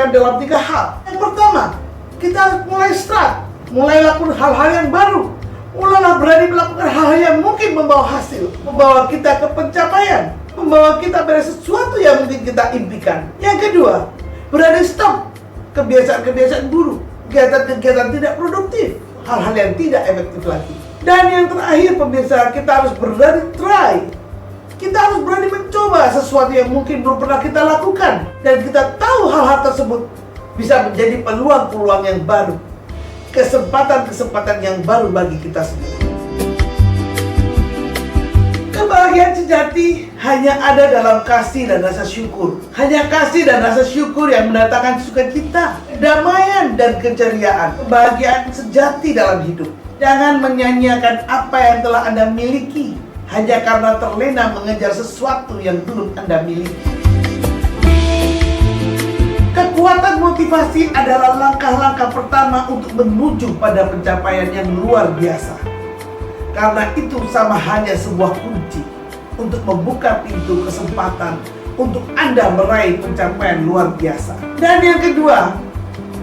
lakukan dalam 3 hal. Yang pertama, kita harus mulai start, mulai lakukan hal-hal yang baru. Mulailah berani melakukan hal-hal yang mungkin membawa hasil, membawa kita ke pencapaian, membawa kita pada sesuatu yang mungkin kita impikan. Yang kedua, berani stop kebiasaan-kebiasaan buruk, kegiatan-kegiatan tidak produktif, hal-hal yang tidak efektif lagi. Dan yang terakhir pemirsa, kita harus berani try. Kita harus berani mencoba sesuatu yang mungkin belum pernah kita lakukan. Dan kita tahu hal-hal tersebut bisa menjadi peluang-peluang yang baru, kesempatan-kesempatan yang baru bagi kita semua. Kebahagiaan sejati hanya ada dalam kasih dan rasa syukur. Hanya kasih dan rasa syukur yang mendatangkan sukacita, kedamaian, dan keceriaan. Kebahagiaan sejati dalam hidup. Jangan menyanyiakan apa yang telah Anda miliki hanya karena terlena mengejar sesuatu yang belum Anda miliki. Kekuatan motivasi adalah langkah-langkah pertama untuk menuju pada pencapaian yang luar biasa. Karena itu sama hanya sebuah kunci untuk membuka pintu kesempatan untuk Anda meraih pencapaian luar biasa. Dan yang kedua,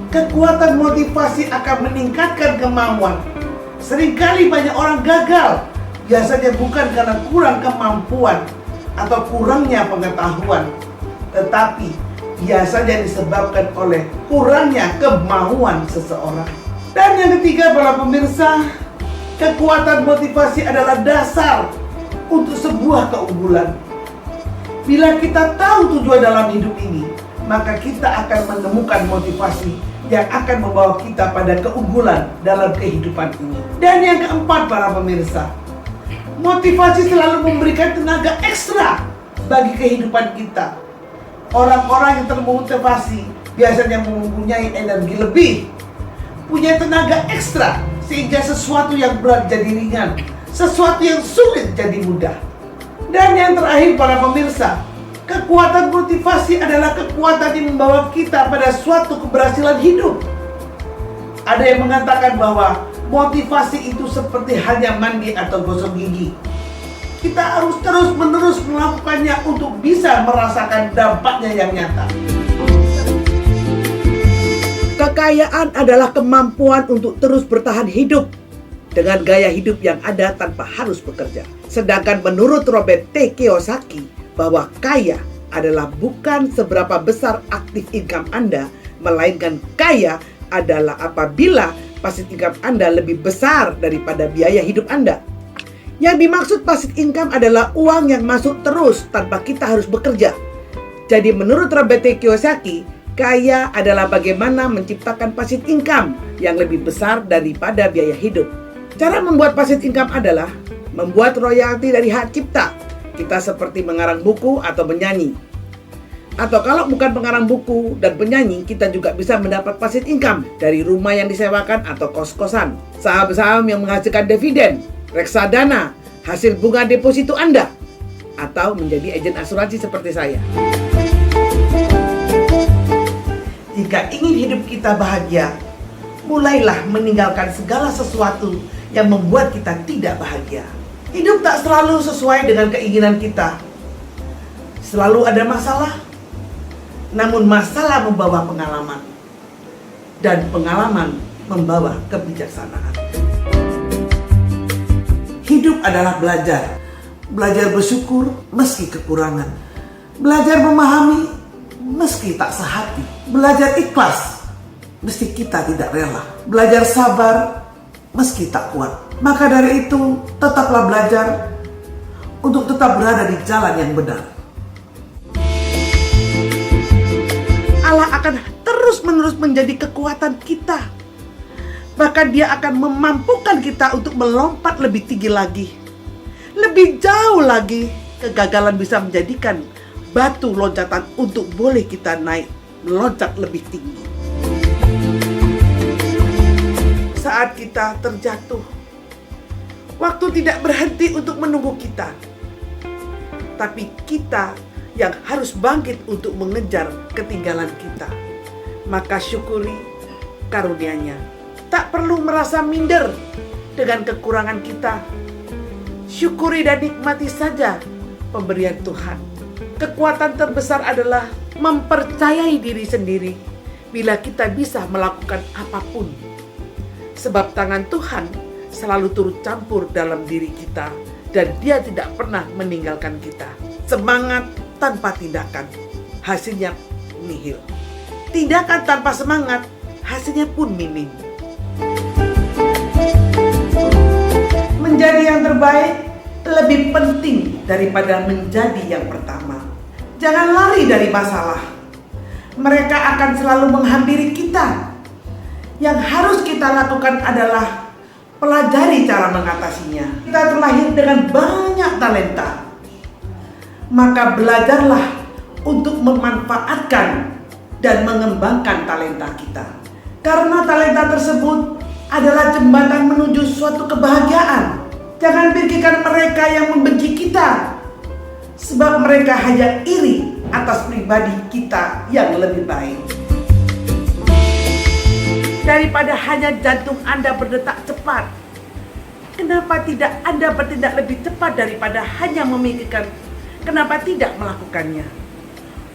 kekuatan motivasi akan meningkatkan kemauan. Seringkali banyak orang gagal, biasanya bukan karena kurang kemampuan atau kurangnya pengetahuan, tetapi biasanya disebabkan oleh kurangnya kemauan seseorang. Dan yang ketiga, para pemirsa, kekuatan motivasi adalah dasar untuk sebuah keunggulan. Bila kita tahu tujuan dalam hidup ini, maka kita akan menemukan motivasi yang akan membawa kita pada keunggulan dalam kehidupan ini. Dan yang keempat, para pemirsa, motivasi selalu memberikan tenaga ekstra bagi kehidupan kita. Orang-orang yang termotivasi biasanya mempunyai energi lebih, punya tenaga ekstra, sehingga sesuatu yang berat jadi ringan, sesuatu yang sulit jadi mudah. Dan yang terakhir, para pemirsa, kekuatan motivasi adalah kekuatan yang membawa kita pada suatu keberhasilan hidup. Ada yang mengatakan bahwa motivasi itu seperti hanya mandi atau gosok gigi. Kita harus terus-menerus melakukannya untuk bisa merasakan dampaknya yang nyata. Kekayaan adalah kemampuan untuk terus bertahan hidup dengan gaya hidup yang ada tanpa harus bekerja. Sedangkan menurut Robert T. Kiyosaki, bahwa kaya adalah bukan seberapa besar aktif income Anda, melainkan kaya adalah apabila passive income Anda lebih besar daripada biaya hidup Anda. Yang dimaksud passive income adalah uang yang masuk terus tanpa kita harus bekerja. Jadi menurut Robert T. Kiyosaki, kaya adalah bagaimana menciptakan passive income yang lebih besar daripada biaya hidup. Cara membuat passive income adalah membuat royalti dari hak cipta. Kita seperti mengarang buku atau menyanyi. Atau kalau bukan pengarang buku dan penyanyi, kita juga bisa mendapat passive income dari rumah yang disewakan atau kos-kosan, saham-saham yang menghasilkan dividen, reksadana, hasil bunga deposito Anda, atau menjadi agen asuransi seperti saya. Jika ingin hidup kita bahagia, mulailah meninggalkan segala sesuatu yang membuat kita tidak bahagia. Hidup tak selalu sesuai dengan keinginan kita. Selalu ada masalah, namun masalah membawa pengalaman, dan pengalaman membawa kebijaksanaan. Hidup adalah belajar. Belajar bersyukur meski kekurangan. Belajar memahami meski tak sehati. Belajar ikhlas meski kita tidak rela. Belajar sabar meski tak kuat. Maka dari itu, tetaplah belajar untuk tetap berada di jalan yang benar. Allah akan terus-menerus menjadi kekuatan kita. Bahkan Dia akan memampukan kita untuk melompat lebih tinggi lagi. Lebih jauh lagi, kegagalan bisa menjadikan batu loncatan untuk boleh kita naik, meloncat lebih tinggi. Saat kita terjatuh, waktu tidak berhenti untuk menunggu kita. Tapi kita yang harus bangkit untuk mengejar ketinggalan kita. Maka syukuri karunia-Nya. Tak perlu merasa minder dengan kekurangan kita. Syukuri dan nikmati saja pemberian Tuhan. Kekuatan terbesar adalah mempercayai diri sendiri bila kita bisa melakukan apapun. Sebab tangan Tuhan selalu turut campur dalam diri kita dan Dia tidak pernah meninggalkan kita. Semangat tanpa tindakan, hasilnya nihil. Tindakan tanpa semangat, hasilnya pun minim. Menjadi yang terbaik lebih penting daripada menjadi yang pertama. Jangan lari dari masalah. Mereka akan selalu menghampiri kita. Yang harus kita lakukan adalah pelajari cara mengatasinya. Kita terlahir dengan banyak talenta. Maka belajarlah untuk memanfaatkan dan mengembangkan talenta kita. Karena talenta tersebut adalah jembatan menuju suatu kebahagiaan. Jangan pikirkan mereka yang membenci kita, sebab mereka hanya iri atas pribadi kita yang lebih baik. Daripada hanya jantung Anda berdetak cepat, kenapa tidak Anda bertindak lebih cepat daripada hanya memikirkan kenapa tidak melakukannya?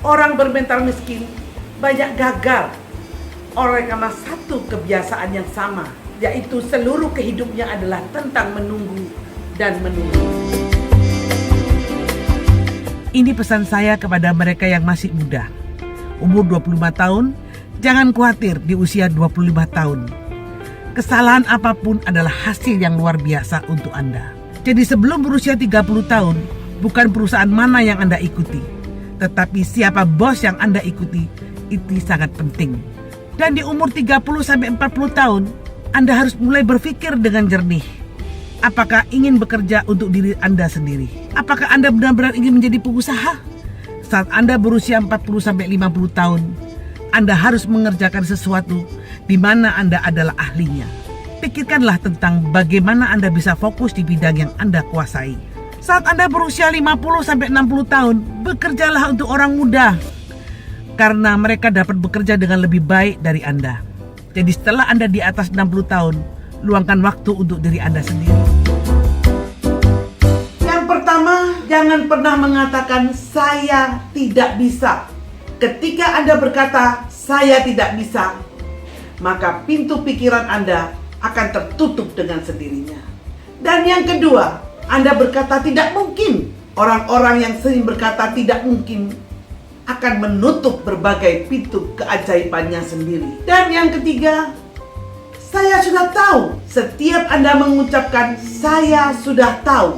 Orang bermental miskin banyak gagal oleh karena satu kebiasaan yang sama, yaitu seluruh kehidupnya adalah tentang menunggu dan menunggu. Ini pesan saya kepada mereka yang masih muda. Umur 25 tahun, jangan khawatir di usia 25 tahun. Kesalahan apapun adalah hasil yang luar biasa untuk Anda. Jadi sebelum berusia 30 tahun, bukan perusahaan mana yang Anda ikuti, tetapi siapa bos yang Anda ikuti, itu sangat penting. Dan di umur 30-40 tahun, Anda harus mulai berpikir dengan jernih. Apakah ingin bekerja untuk diri Anda sendiri? Apakah Anda benar-benar ingin menjadi pengusaha? Saat Anda berusia 40-50 tahun, Anda harus mengerjakan sesuatu di mana Anda adalah ahlinya. Pikirkanlah tentang bagaimana Anda bisa fokus di bidang yang Anda kuasai. Saat Anda berusia 50-60 tahun, bekerjalah untuk orang muda. Karena mereka dapat bekerja dengan lebih baik dari Anda. Jadi setelah Anda di atas 60 tahun, luangkan waktu untuk diri Anda sendiri. Yang pertama, jangan pernah mengatakan saya tidak bisa. Ketika Anda berkata saya tidak bisa, maka pintu pikiran Anda akan tertutup dengan sendirinya. Dan yang kedua, Anda berkata tidak mungkin. Orang-orang yang sering berkata tidak mungkin akan menutup berbagai pintu keajaibannya sendiri. Dan yang ketiga, saya sudah tahu. Setiap Anda mengucapkan saya sudah tahu,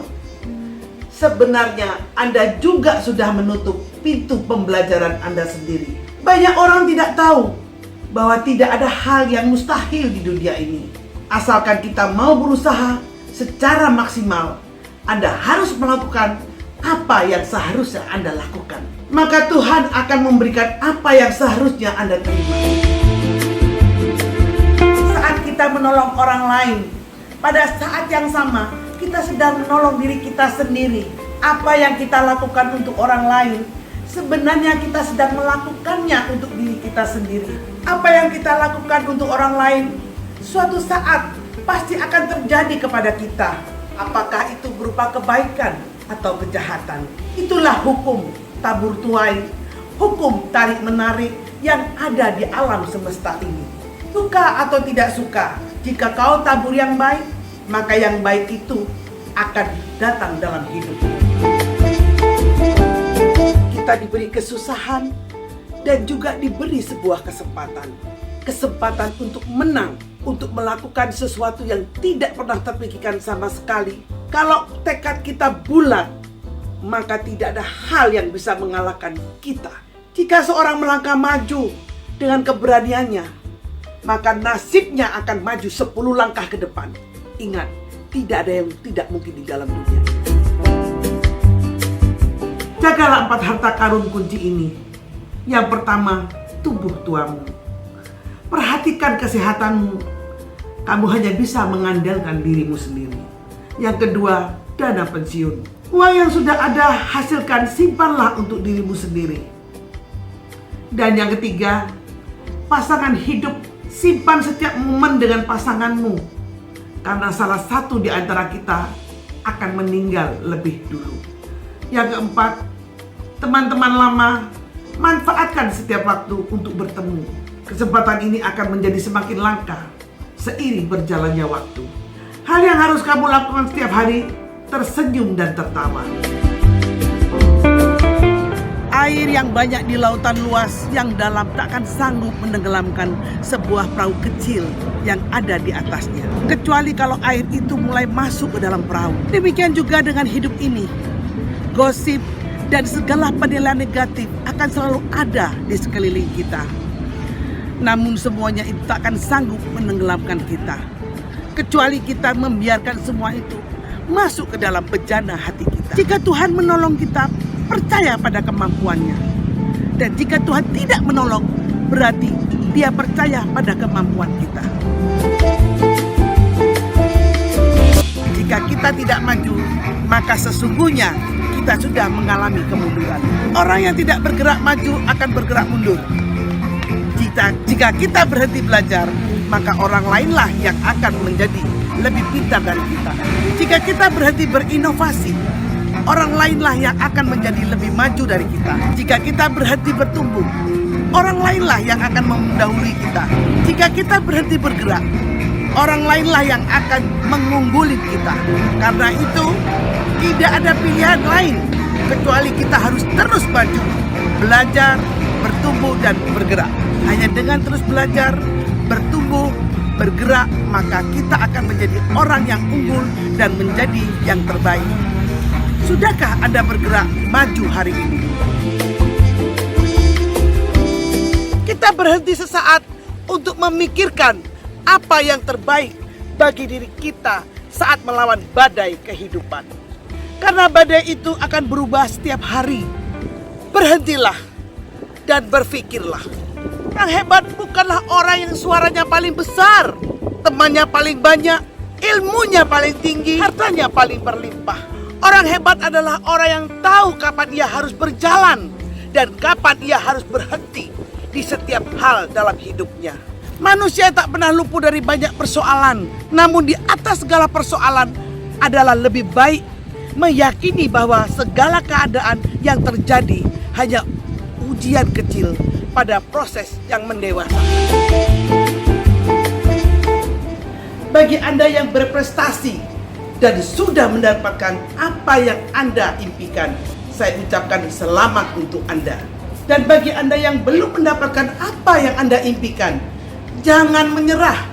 sebenarnya Anda juga sudah menutup pintu pembelajaran Anda sendiri. Banyak orang tidak tahu bahwa tidak ada hal yang mustahil di dunia ini. Asalkan kita mau berusaha secara maksimal, Anda harus melakukan apa yang seharusnya Anda lakukan. Maka Tuhan akan memberikan apa yang seharusnya Anda terima. Saat kita menolong orang lain, pada saat yang sama kita sedang menolong diri kita sendiri. Apa yang kita lakukan untuk orang lain, sebenarnya kita sedang melakukannya untuk diri kita sendiri. Apa yang kita lakukan untuk orang lain, suatu saat pasti akan terjadi kepada kita. Apakah itu berupa kebaikan atau kejahatan? Itulah hukum tabur tuai, hukum tarik-menarik yang ada di alam semesta ini. Suka atau tidak suka, jika kau tabur yang baik, maka yang baik itu akan datang dalam hidup. Kita diberi kesusahan dan juga diberi sebuah kesempatan. Kesempatan untuk menang, untuk melakukan sesuatu yang tidak pernah terpikirkan sama sekali. Kalau tekad kita bulat, maka tidak ada hal yang bisa mengalahkan kita. Jika seorang melangkah maju dengan keberaniannya, maka nasibnya akan maju 10 langkah ke depan. Ingat, tidak ada yang tidak mungkin di dalam dunia. Jagalah 4 harta karun kunci ini. Yang pertama, tubuh tuamu. Perhatikan kesehatanmu. Kamu hanya bisa mengandalkan dirimu sendiri. Yang kedua, dana pensiun. Uang yang sudah ada, hasilkan, simpanlah untuk dirimu sendiri. Dan yang ketiga, pasangan hidup. Simpan setiap momen dengan pasanganmu. Karena salah satu di antara kita akan meninggal lebih dulu. Yang keempat, teman-teman lama, manfaatkan setiap waktu untuk bertemu. Kesempatan ini akan menjadi semakin langka seiring berjalannya waktu. Hal yang harus kamu lakukan setiap hari, tersenyum dan tertawa. Air yang banyak di lautan luas yang dalam takkan sanggup menenggelamkan sebuah perahu kecil yang ada di atasnya. Kecuali kalau air itu mulai masuk ke dalam perahu. Demikian juga dengan hidup ini. Gosip dan segala penilaian negatif akan selalu ada di sekeliling kita. Namun semuanya itu tak akan sanggup menenggelamkan kita. Kecuali kita membiarkan semua itu masuk ke dalam bejana hati kita. Jika Tuhan menolong kita, percaya pada kemampuannya. Dan jika Tuhan tidak menolong, berarti Dia percaya pada kemampuan kita. Jika kita tidak maju, maka sesungguhnya kita sudah mengalami kemunduran. Orang yang tidak bergerak maju akan bergerak mundur. Jika kita berhenti belajar, maka orang lainlah yang akan menjadi lebih pintar dari kita. Jika kita berhenti berinovasi, orang lainlah yang akan menjadi lebih maju dari kita. Jika kita berhenti bertumbuh, orang lainlah yang akan mendahului kita. Jika kita berhenti bergerak, orang lainlah yang akan mengungguli kita. Karena itu, tidak ada pilihan lain kecuali kita harus terus maju, belajar, bertumbuh, dan bergerak. Hanya dengan terus belajar, bertumbuh, bergerak, maka kita akan menjadi orang yang unggul dan menjadi yang terbaik. Sudahkah Anda bergerak maju hari ini? Kita berhenti sesaat untuk memikirkan apa yang terbaik bagi diri kita saat melawan badai kehidupan. Karena badai itu akan berubah setiap hari. Berhentilah dan berpikirlah. Yang hebat bukanlah orang yang suaranya paling besar, temannya paling banyak, ilmunya paling tinggi, hartanya paling berlimpah. Orang hebat adalah orang yang tahu kapan ia harus berjalan dan kapan ia harus berhenti di setiap hal dalam hidupnya. Manusia tak pernah luput dari banyak persoalan, namun di atas segala persoalan adalah lebih baik meyakini bahwa segala keadaan yang terjadi hanya ujian kecil pada proses yang mendewasa. Bagi Anda yang berprestasi dan sudah mendapatkan apa yang Anda impikan, saya ucapkan selamat untuk Anda. Dan bagi Anda yang belum mendapatkan apa yang Anda impikan, jangan menyerah.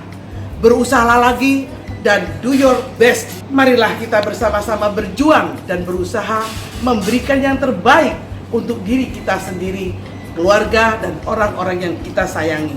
Berusahalah lagi dan do your best. Marilah kita bersama-sama berjuang dan berusaha memberikan yang terbaik untuk diri kita sendiri, keluarga, dan orang-orang yang kita sayangi.